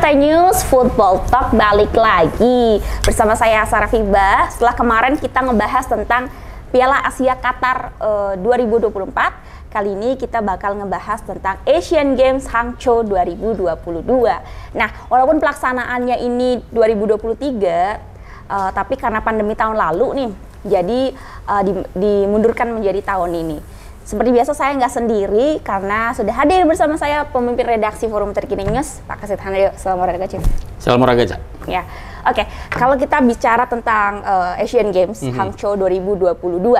Selesai News, Football Talk balik lagi bersama saya Sarah Fiba. Setelah kemarin kita ngebahas tentang Piala Asia Qatar 2024, kali ini kita bakal ngebahas tentang Asian Games Hangzhou 2022. Nah, walaupun pelaksanaannya ini 2023, tapi karena pandemi tahun lalu nih, jadi dimundurkan menjadi tahun ini. Seperti biasa saya nggak sendiri karena sudah hadir bersama saya pemimpin redaksi Forum Terkini News, Pak Kasit Handoyo. Selamat olahraga, Chief. Selamat olahraga, Cak. Ya, oke. Kalau kita bicara tentang Asian Games Hangzhou 2022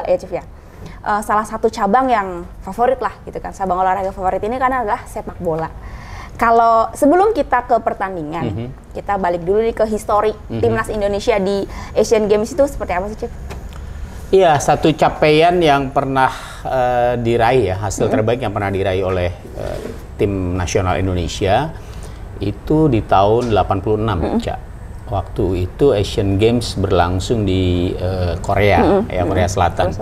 ya, Chief ya. Salah satu cabang yang favorit lah gitu kan. Cabang olahraga favorit ini kan adalah sepak bola. Kalau sebelum kita ke pertandingan, kita balik dulu nih ke histori timnas Indonesia di Asian Games itu seperti apa sih, Chief? Iya, satu capaian yang pernah diraih ya, hasil terbaik yang pernah diraih oleh tim nasional Indonesia itu di tahun 86, Cak. Waktu itu Asian Games berlangsung di Korea, Korea Selatan.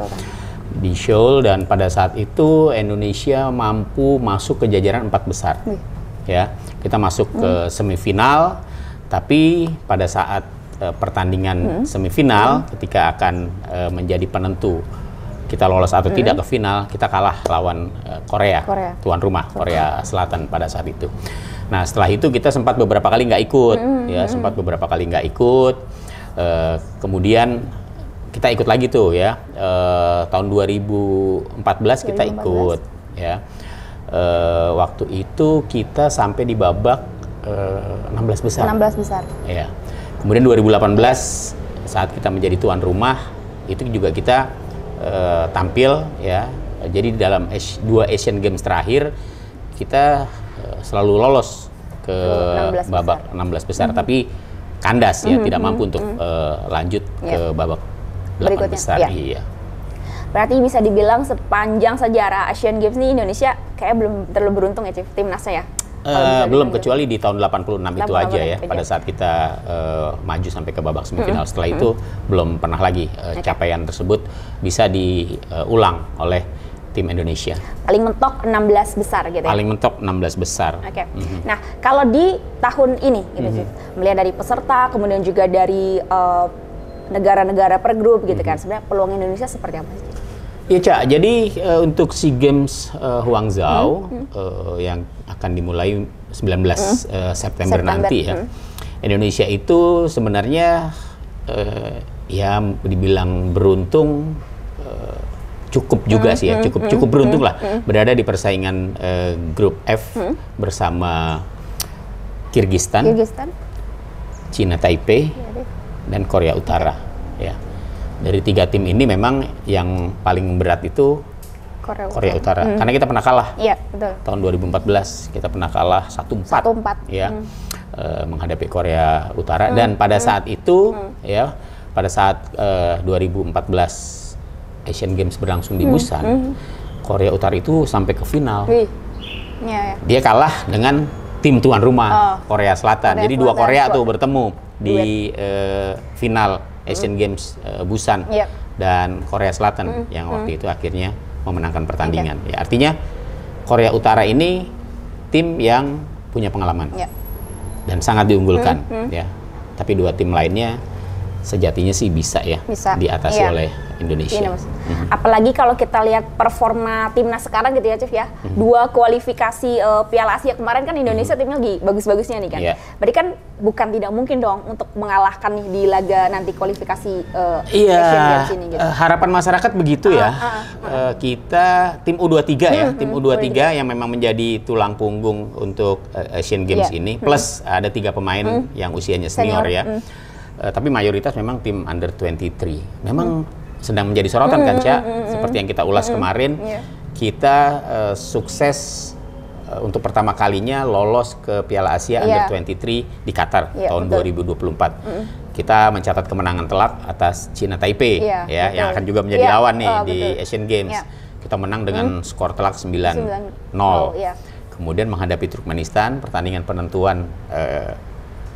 Di Seoul, dan pada saat itu Indonesia mampu masuk ke jajaran 4 besar. Ya, kita masuk ke semifinal, tapi pada saat pertandingan semifinal ketika akan menjadi penentu kita lolos atau tidak ke final, kita kalah lawan Korea, tuan rumah Korea Selatan pada saat itu. Nah, setelah itu kita sempat beberapa kali nggak ikut, kemudian kita ikut lagi tuh ya, tahun 2014 kita ikut ya. Waktu itu kita sampai di babak 16 besar. 16 besar. Ya. Kemudian 2018 saat kita menjadi tuan rumah itu juga kita tampil ya. Jadi dalam dua Asian Games terakhir kita selalu lolos ke babak 16 besar, tapi kandas ya, tidak mampu untuk lanjut ke babak 8 besar. Ya. Iya. Berarti bisa dibilang sepanjang sejarah Asian Games ini Indonesia kayak belum terlalu beruntung ya, Chief, timnasnya ya. Belum, kecuali di tahun 86 itu aja ya, pada saat kita maju sampai ke babak semifinal. Setelah itu belum pernah lagi capaian tersebut bisa diulang oleh tim Indonesia. Paling mentok 16 besar gitu ya? Paling mentok 16 besar. Oke. Nah, kalau di tahun ini gitu, Chief, melihat dari peserta, kemudian juga dari negara-negara per grup gitu kan, sebenarnya peluang Indonesia seperti apa sih? Iya, Cak. Jadi untuk SEA Games Hangzhou yang akan dimulai 19 September nanti ya, Indonesia itu sebenarnya ya dibilang beruntung, cukup juga sih ya, cukup beruntung lah berada di persaingan grup F bersama Kirgistan, Cina Taipei, dan Korea Utara ya. Dari 3 tim ini memang yang paling berat itu Korea Utara. Karena kita pernah kalah. Iya, betul. Tahun 2014 kita pernah kalah 1-4 ya. Menghadapi Korea Utara, dan pada saat itu ya, pada saat 2014 Asian Games berlangsung di Busan, Korea Utara itu sampai ke final. Dia kalah dengan tim tuan rumah Korea Selatan. Jadi dua Korea tuh bertemu di final Asian Games Busan, dan Korea Selatan yang waktu itu akhirnya memenangkan pertandingan. Ya, artinya Korea Utara ini tim yang punya pengalaman dan sangat diunggulkan ya. Tapi 2 tim lainnya sejatinya sih bisa diatasi oleh Indonesia. Apalagi kalau kita lihat performa timnas sekarang gitu ya, Chief ya. 2 kualifikasi Piala Asia kemarin kan Indonesia timnya lagi bagus-bagusnya nih kan. Berarti kan bukan tidak mungkin dong untuk mengalahkan nih di laga nanti kualifikasi Asian Games ini gitu. Harapan masyarakat begitu ya. Kita tim U23 ya, tim U23 yang memang menjadi tulang punggung untuk Asian Games ini, plus ada 3 pemain yang usianya senior ya. Tapi mayoritas memang tim under 23. Memang sedang menjadi sorotan kan, Cak? Seperti yang kita ulas kemarin, kita sukses untuk pertama kalinya lolos ke Piala Asia under 23 di Qatar tahun 2024. Kita mencatat kemenangan telak atas Cina Taipei ya, yang akan juga menjadi lawan nih di Asian Games. Kita menang dengan skor telak 9-0. Kemudian menghadapi Turkmenistan, pertandingan penentuan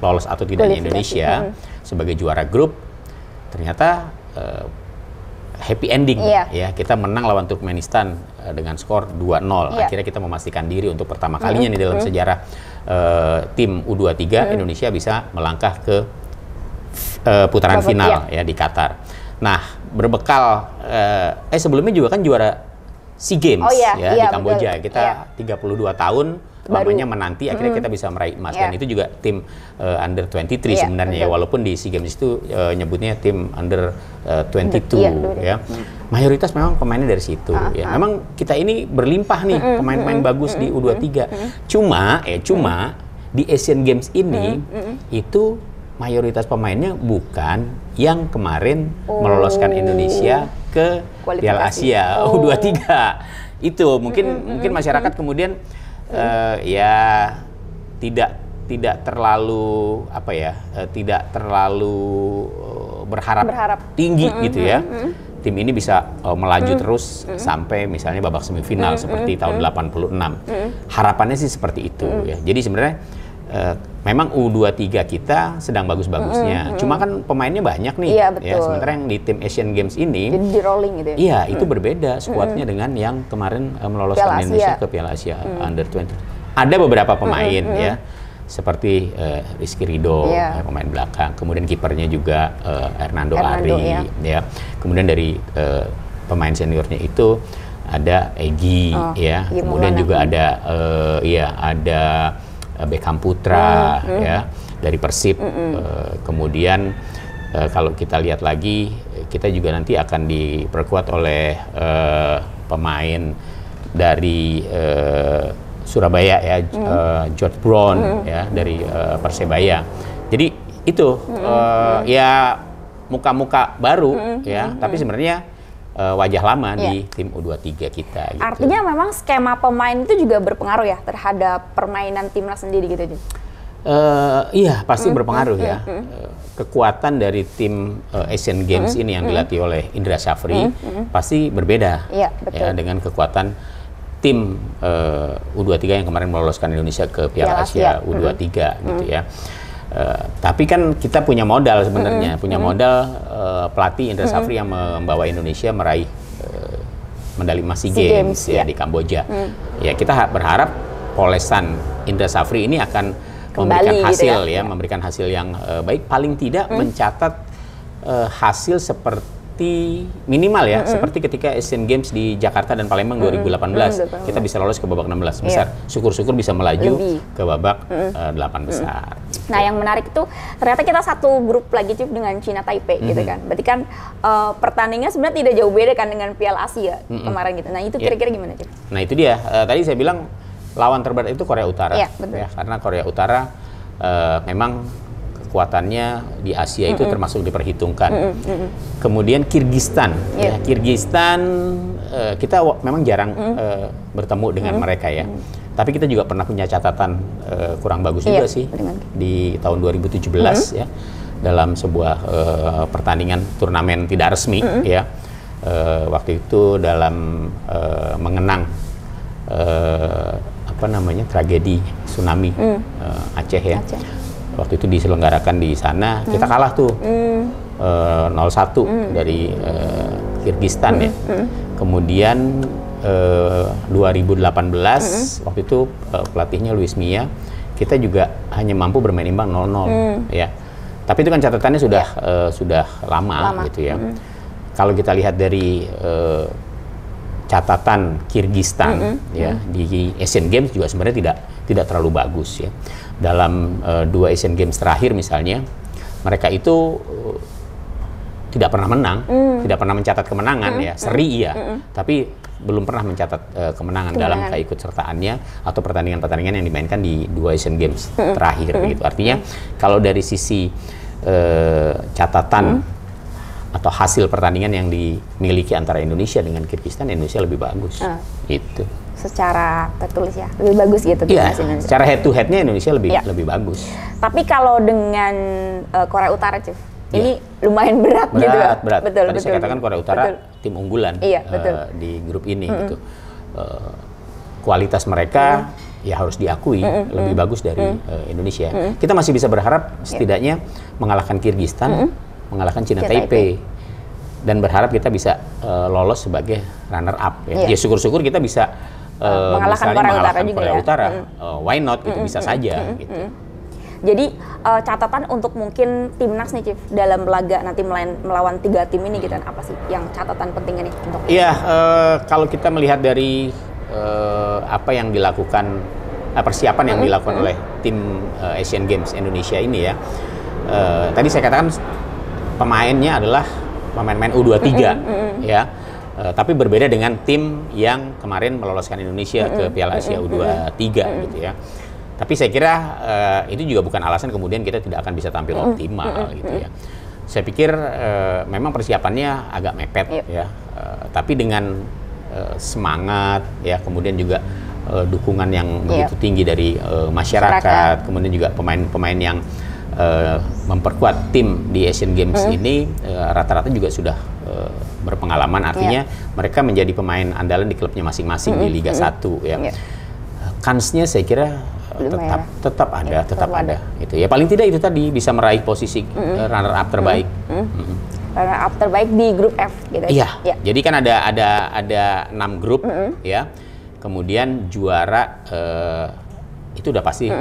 lolos atau tidaknya Indonesia sebagai juara grup, ternyata happy ending ya. Kita menang lawan Turkmenistan dengan skor 2-0. Akhirnya kita memastikan diri untuk pertama kalinya nih dalam sejarah tim U23 Indonesia bisa melangkah ke putaran final ya di Qatar. Nah, berbekal sebelumnya juga kan juara SEA Games di Kamboja. Kita 32 tahun lamanya menanti akhirnya kita bisa meraih emas dan itu juga tim under 23 sebenarnya ya, walaupun di SEA Games itu nyebutnya tim under 22 ya. Mayoritas memang pemainnya dari situ ya. Memang kita ini berlimpah nih pemain-pemain bagus di U23. Cuma di Asian Games ini itu mayoritas pemainnya bukan yang kemarin meloloskan Indonesia ke Piala Asia U23. Itu mungkin masyarakat kemudian ya tidak terlalu tidak terlalu berharap tinggi gitu ya. Tim ini bisa melaju terus sampai misalnya babak semifinal seperti tahun 86. Harapannya sih seperti itu ya. Jadi sebenarnya memang U23 kita sedang bagus-bagusnya. Cuma kan pemainnya banyak nih. Iya, ya. Sementara yang di tim Asian Games ini jadi di rolling gitu ya. Iya, itu berbeda skuadnya dengan yang kemarin meloloskan Indonesia ke Piala Asia Under 20. Ada beberapa pemain ya. Seperti Rizky Ridho, pemain belakang. Kemudian kipernya juga Hernando Ari ya. Kemudian dari pemain seniornya itu ada Egy ya. Kemudian juga ada ada Beckham Putra ya dari Persib. Kemudian kalau kita lihat lagi, kita juga nanti akan diperkuat oleh pemain dari Surabaya ya, George Brown ya dari Persebaya. Jadi itu ya muka-muka baru ya, tapi sebenarnya wajah lama di tim U23 kita. Gitu. Artinya memang skema pemain itu juga berpengaruh ya terhadap permainan timnas sendiri gitu. Iya, pasti berpengaruh ya. Kekuatan dari tim Asian Games ini yang dilatih oleh Indra Syafri pasti berbeda ya dengan kekuatan tim U23 yang kemarin meloloskan Indonesia ke Piala Asia U23 gitu ya. Tapi kan kita punya modal sebenarnya, punya modal pelatih Indra Syafri yang membawa Indonesia meraih medali emas SEA Games ya di Kamboja. Ya kita berharap polesan Indra Syafri ini akan memberikan hasil gitu ya, memberikan hasil yang baik, paling tidak mencatat hasil seperti minimal ya, seperti ketika Asian Games di Jakarta dan Palembang 2018 kita bisa lolos ke babak 16 besar. Syukur-syukur bisa melaju ke babak 8 besar. Nah, yang menarik itu ternyata kita satu grup lagi Cip dengan China Taipei gitu kan. Berarti kan pertandingannya sebenarnya tidak jauh beda kan dengan Piala Asia kemarin gitu. Nah, itu kira-kira gimana Cip? Nah, itu dia. Tadi saya bilang lawan terberat itu Korea Utara. Ya, karena Korea Utara memang kekuatannya di Asia itu termasuk diperhitungkan. Kemudian Kirgistan, ya Kirgistan kita memang jarang bertemu dengan mereka ya. Tapi kita juga pernah punya catatan kurang bagus juga sih di tahun 2017 ya dalam sebuah pertandingan turnamen tidak resmi ya. Waktu itu dalam mengenang tragedi tsunami Aceh ya. Waktu itu diselenggarakan di sana, kita kalah tuh 0-1 dari Kirgistan ya. Kemudian 2018 waktu itu pelatihnya Luis Mia, kita juga hanya mampu bermain imbang 0-0 ya. Tapi itu kan catatannya sudah lama gitu ya. Kalau kita lihat dari catatan Kirgistan ya di Asian Games juga sebenarnya tidak terlalu bagus ya. Dalam 2 Asian Games terakhir misalnya, mereka itu tidak pernah menang, tidak pernah mencatat kemenangan ya, seri tapi belum pernah mencatat kemenangan dalam keikutsertaannya atau pertandingan-pertandingan yang dimainkan di 2 Asian Games terakhir gitu. Artinya kalau dari sisi catatan atau hasil pertandingan yang dimiliki antara Indonesia dengan Kirgistan, Indonesia lebih bagus gitu. Secara tertulis ya lebih bagus gitu. Iya, secara head to headnya Indonesia lebih bagus. Tapi kalau dengan Korea Utara Cif, ini lumayan berat gitu. Berat. Tadi saya katakan Korea Utara tim unggulan di grup ini gitu. Kualitas mereka ya harus diakui lebih bagus dari Indonesia. Kita masih bisa berharap setidaknya mengalahkan Kirgistan, mengalahkan China Taipei, dan berharap kita bisa lolos sebagai runner up ya. Ya syukur-syukur kita bisa mengalahkan Korea Utara juga ya. Why not gitu, bisa saja gitu. Jadi catatan untuk mungkin timnas nih, Chief, dalam laga nanti melawan 3 tim ini gitu, apa sih yang catatan pentingnya nih untuk? Iya, kalau kita melihat dari apa yang dilakukan, persiapan yang dilakukan oleh tim Asian Games Indonesia ini ya, tadi saya katakan pemainnya adalah pemain-pemain U23 ya. Tapi berbeda dengan tim yang kemarin meloloskan Indonesia ke Piala Asia U23 gitu ya. Tapi saya kira itu juga bukan alasan kemudian kita tidak akan bisa tampil optimal gitu ya. Saya pikir memang persiapannya agak mepet ya. Tapi dengan semangat ya, kemudian juga dukungan yang begitu tinggi dari masyarakat, kemudian juga pemain-pemain yang memperkuat tim di Asian Games ini rata-rata juga sudah berpengalaman, artinya mereka menjadi pemain andalan di klubnya masing-masing di Liga 1 ya. Kansnya saya kira tetap ada gitu ya. Paling tidak itu tadi bisa meraih posisi runner up terbaik. Runner up terbaik di grup F gitu. Iya. Jadi kan ada 6 grup ya. Kemudian juara itu udah pasti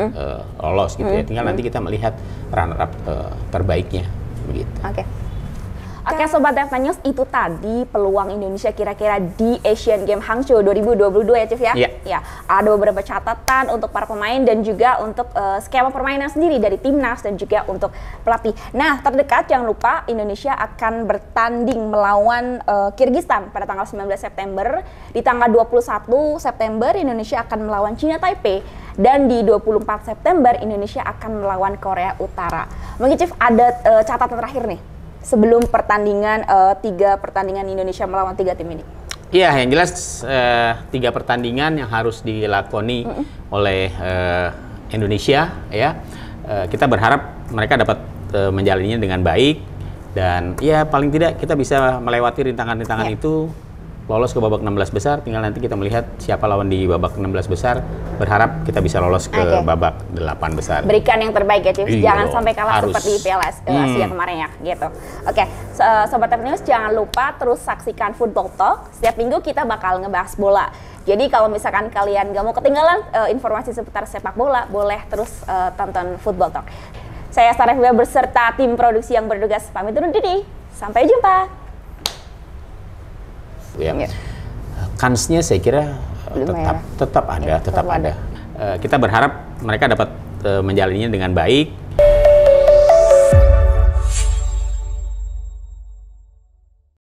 lolos gitu ya. Tinggal nanti kita melihat runner up terbaiknya begitu. Oke, Sobat Tefta News, itu tadi peluang Indonesia kira-kira di Asian Games Hangzhou 2022 ya, Chief ya? Ya, ada beberapa catatan untuk para pemain dan juga untuk skema permainan sendiri dari timnas dan juga untuk pelatih. Nah, terdekat jangan lupa Indonesia akan bertanding melawan Kyrgyzstan pada tanggal 19 September. Di tanggal 21 September Indonesia akan melawan China Taipei. Dan di 24 September Indonesia akan melawan Korea Utara. Mungkin Chief ada catatan terakhir nih sebelum pertandingan 3 pertandingan Indonesia melawan 3 tim ini. Iya, yang jelas 3 pertandingan yang harus dilakoni oleh Indonesia ya. Kita berharap mereka dapat menjalaninya dengan baik dan ya paling tidak kita bisa melewati rintangan-rintangan itu, lolos ke babak 16 besar. Tinggal nanti kita melihat siapa lawan di babak 16 besar. Berharap kita bisa lolos ke babak 8 besar. Berikan yang terbaik ya, Chief. Jangan sampai kalah seperti Piala Asia kemarin ya, gitu. Oke, Sobat Tefta News, jangan lupa terus saksikan Football Talk. Setiap minggu kita bakal ngebahas bola. Jadi kalau misalkan kalian gak mau ketinggalan informasi seputar sepak bola, boleh terus tonton Football Talk. Saya Sarah Fia beserta tim produksi yang bertugas pamit undur diri. Sampai jumpa. Kansnya saya kira tetap ada. Kita berharap mereka dapat menjalaninya dengan baik